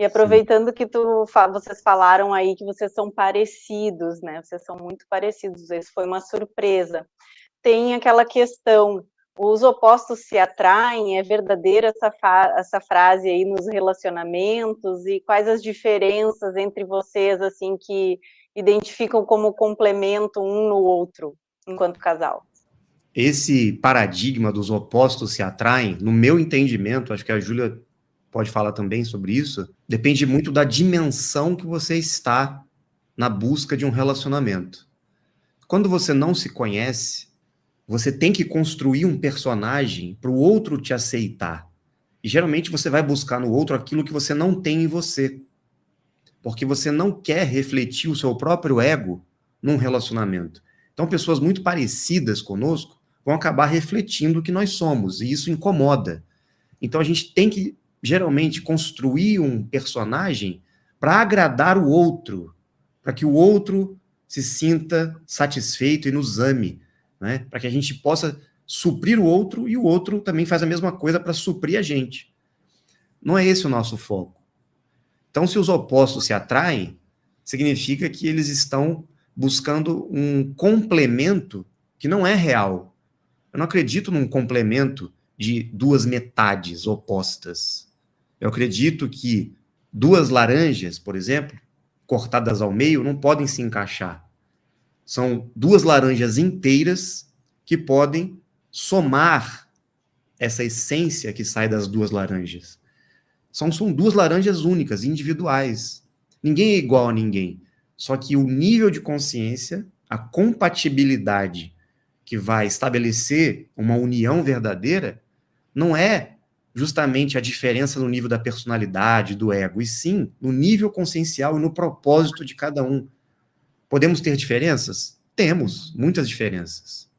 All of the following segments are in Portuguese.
E aproveitando que vocês falaram aí que vocês são parecidos, né? Vocês são muito parecidos, isso foi uma surpresa. Tem aquela questão, os opostos se atraem, é verdadeira essa frase aí nos relacionamentos? E quais as diferenças entre vocês, assim, que identificam como complemento um no outro, enquanto casal? Esse paradigma dos opostos se atraem, no meu entendimento, acho que a Júlia pode falar também sobre isso, depende muito da dimensão que você está na busca de um relacionamento. Quando você não se conhece, você tem que construir um personagem para o outro te aceitar. E geralmente você vai buscar no outro aquilo que você não tem em você. Porque você não quer refletir o seu próprio ego num relacionamento. Então, pessoas muito parecidas conosco vão acabar refletindo o que nós somos, e isso incomoda. Então, a gente tem que, geralmente, construir um personagem para agradar o outro, para que o outro se sinta satisfeito e nos ame, né? Para que a gente possa suprir o outro e o outro também faz a mesma coisa para suprir a gente. Não é esse o nosso foco. Então, se os opostos se atraem, significa que eles estão buscando um complemento que não é real. Eu não acredito num complemento de duas metades opostas. Eu acredito que duas laranjas, por exemplo, cortadas ao meio, não podem se encaixar. São duas laranjas inteiras que podem somar essa essência que sai das duas laranjas. São duas laranjas únicas, individuais. Ninguém é igual a ninguém. Só que o nível de consciência, a compatibilidade que vai estabelecer uma união verdadeira, não é justamente a diferença no nível da personalidade, do ego, e sim no nível consciencial e no propósito de cada um. Podemos ter diferenças? Temos, muitas diferenças.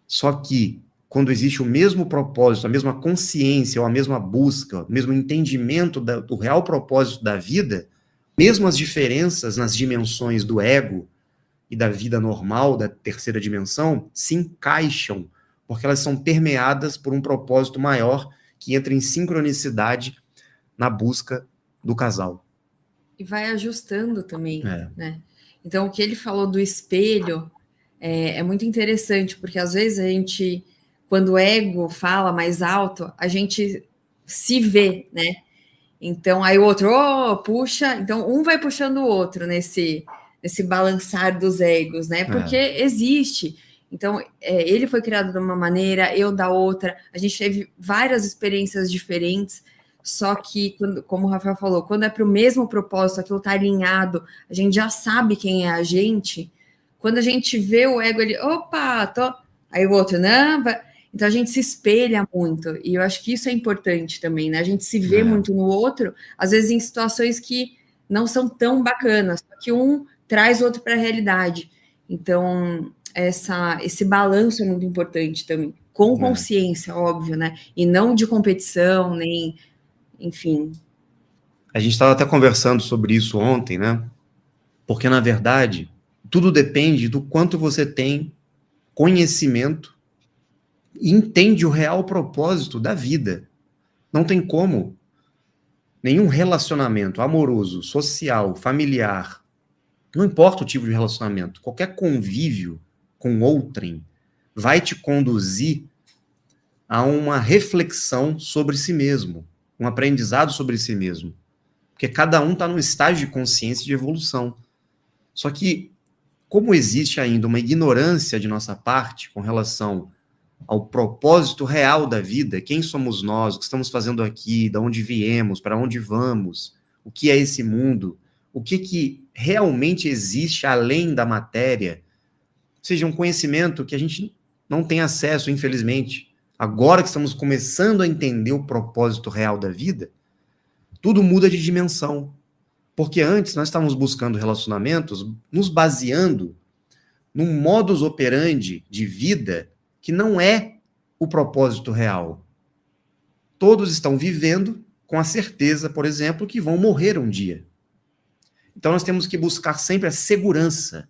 Só que, quando existe o mesmo propósito, a mesma consciência, ou a mesma busca, o mesmo entendimento do real propósito da vida, mesmo as diferenças nas dimensões do ego e da vida normal, da terceira dimensão, se encaixam, porque elas são permeadas por um propósito maior que entra em sincronicidade na busca do casal. E vai ajustando também, né? Então, o que ele falou do espelho é muito interessante, porque às vezes a gente, quando o ego fala mais alto, a gente se vê, né? Então, aí o outro, puxa, então um vai puxando o outro nesse balançar dos egos, né? Porque existe. Então, ele foi criado de uma maneira, eu da outra, a gente teve várias experiências diferentes, só que, como o Rafael falou, quando é para o mesmo propósito, aquilo está alinhado, a gente já sabe quem é a gente. Quando a gente vê o ego, ele, opa, aí o outro, não, então a gente se espelha muito, e eu acho que isso é importante também, né? A gente se vê muito no outro, às vezes em situações que não são tão bacanas, só que um traz o outro para a realidade. Então, esse balanço é muito importante também, com consciência, óbvio, né? E não de competição, nem, enfim. A gente estava até conversando sobre isso ontem, né? Porque, na verdade, tudo depende do quanto você tem conhecimento e entende o real propósito da vida. Não tem como nenhum relacionamento amoroso, social, familiar, não importa o tipo de relacionamento, qualquer convívio com outrem vai te conduzir a uma reflexão sobre si mesmo, um aprendizado sobre si mesmo. Porque cada um está num estágio de consciência e de evolução. Só que, como existe ainda uma ignorância de nossa parte com relação ao propósito real da vida, quem somos nós, o que estamos fazendo aqui, de onde viemos, para onde vamos, o que é esse mundo, o que realmente existe além da matéria, ou seja, um conhecimento que a gente não tem acesso, infelizmente. Agora que estamos começando a entender o propósito real da vida, tudo muda de dimensão. Porque antes nós estávamos buscando relacionamentos nos baseando num modus operandi de vida que não é o propósito real. Todos estão vivendo com a certeza, por exemplo, que vão morrer um dia. Então nós temos que buscar sempre a segurança,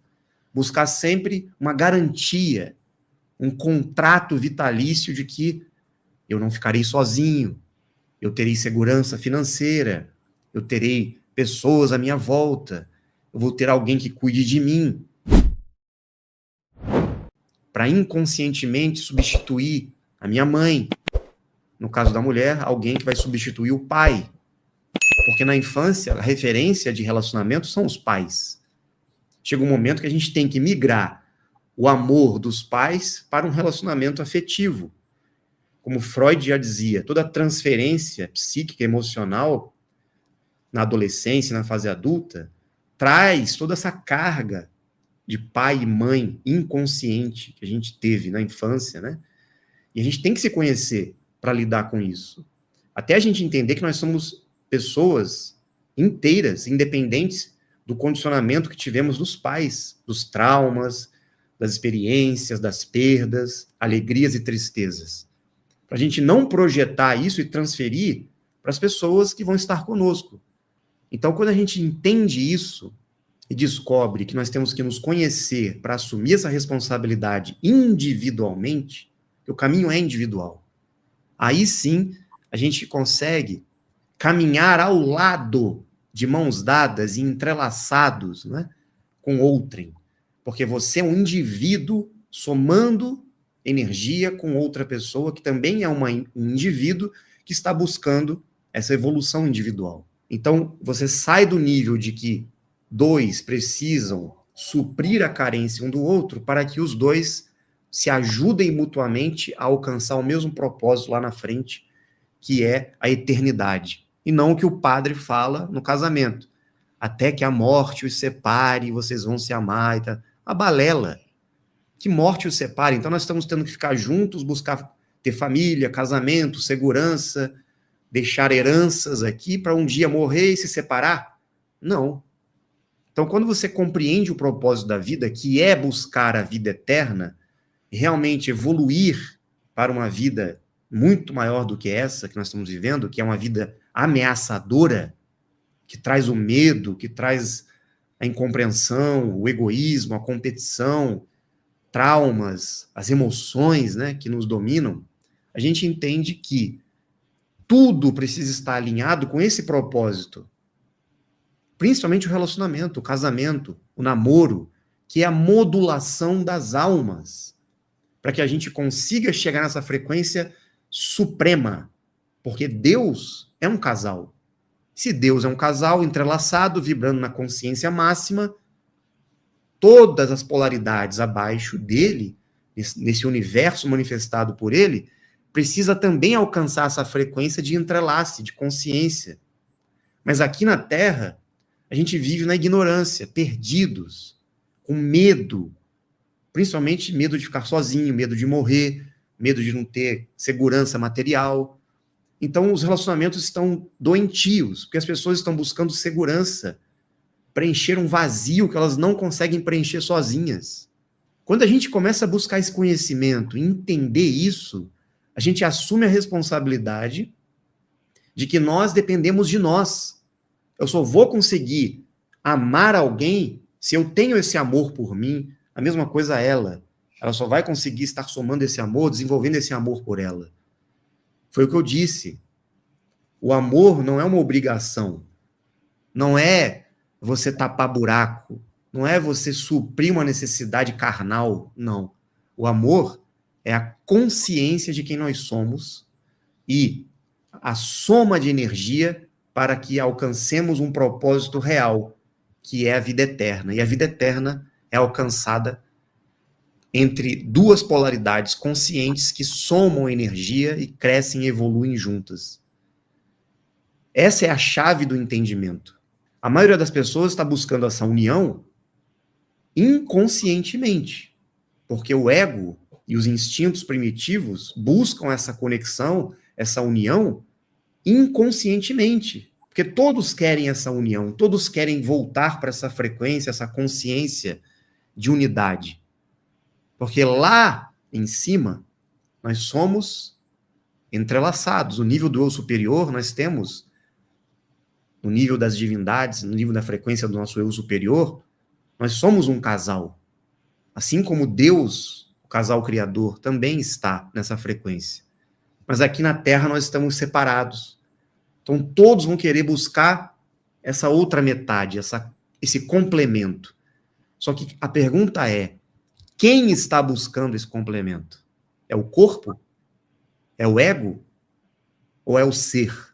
buscar sempre uma garantia, um contrato vitalício de que eu não ficarei sozinho, eu terei segurança financeira, eu terei pessoas à minha volta, eu vou ter alguém que cuide de mim, para inconscientemente substituir a minha mãe. No caso da mulher, alguém que vai substituir o pai. Porque na infância, a referência de relacionamento são os pais. Chega um momento que a gente tem que migrar o amor dos pais para um relacionamento afetivo. Como Freud já dizia, toda transferência psíquica, emocional, na adolescência, na fase adulta, traz toda essa carga de pai e mãe inconsciente que a gente teve na infância, né? E a gente tem que se conhecer para lidar com isso. Até a gente entender que nós somos pessoas inteiras, independentes do condicionamento que tivemos dos pais, dos traumas, das experiências, das perdas, alegrias e tristezas. Para a gente não projetar isso e transferir para as pessoas que vão estar conosco. Então, quando a gente entende isso e descobre que nós temos que nos conhecer para assumir essa responsabilidade individualmente, que o caminho é individual, aí sim a gente consegue caminhar ao lado, de mãos dadas e entrelaçados, né, com outrem. Porque você é um indivíduo somando energia com outra pessoa, que também é um indivíduo que está buscando essa evolução individual. Então, você sai do nível de que dois precisam suprir a carência um do outro para que os dois se ajudem mutuamente a alcançar o mesmo propósito lá na frente, que é a eternidade. E não o que o padre fala no casamento. Até que a morte os separe, vocês vão se amar. E tal. A balela. Que morte os separe. Então nós estamos tendo que ficar juntos, buscar ter família, casamento, segurança, deixar heranças aqui para um dia morrer e se separar? Não. Então, quando você compreende o propósito da vida, que é buscar a vida eterna, realmente evoluir para uma vida muito maior do que essa que nós estamos vivendo, que é uma vida ameaçadora, que traz o medo, que traz a incompreensão, o egoísmo, a competição, traumas, as emoções, né, que nos dominam, a gente entende que tudo precisa estar alinhado com esse propósito. Principalmente o relacionamento, o casamento, o namoro, que é a modulação das almas, para que a gente consiga chegar nessa frequência suprema, porque Deus é um casal. Se Deus é um casal entrelaçado, vibrando na consciência máxima, todas as polaridades abaixo dele, nesse universo manifestado por ele, precisa também alcançar essa frequência de entrelace, de consciência. Mas aqui na Terra, a gente vive na ignorância, perdidos, com medo, principalmente medo de ficar sozinho, medo de morrer, medo de não ter segurança material. Então, os relacionamentos estão doentios, porque as pessoas estão buscando segurança, preencher um vazio que elas não conseguem preencher sozinhas. Quando a gente começa a buscar esse conhecimento, entender isso, a gente assume a responsabilidade de que nós dependemos de nós. Eu só vou conseguir amar alguém se eu tenho esse amor por mim, a mesma coisa ela. Ela só vai conseguir estar somando esse amor, desenvolvendo esse amor por ela. Foi o que eu disse. O amor não é uma obrigação. Não é você tapar buraco. Não é você suprir uma necessidade carnal. Não. O amor é a consciência de quem nós somos e a soma de energia para que alcancemos um propósito real, que é a vida eterna. E a vida eterna é alcançada entre duas polaridades conscientes que somam energia e crescem e evoluem juntas. Essa é a chave do entendimento. A maioria das pessoas está buscando essa união inconscientemente, porque o ego e os instintos primitivos buscam essa conexão, essa união, inconscientemente. Porque todos querem essa união, todos querem voltar para essa frequência, essa consciência de unidade. Porque lá em cima, nós somos entrelaçados. O nível do eu superior, nós temos, no nível das divindades, no nível da frequência do nosso eu superior, nós somos um casal. Assim como Deus, o casal criador, também está nessa frequência. Mas aqui na Terra nós estamos separados. Então todos vão querer buscar essa outra metade, esse complemento. Só que a pergunta é, quem está buscando esse complemento? É o corpo? É o ego? Ou é o ser?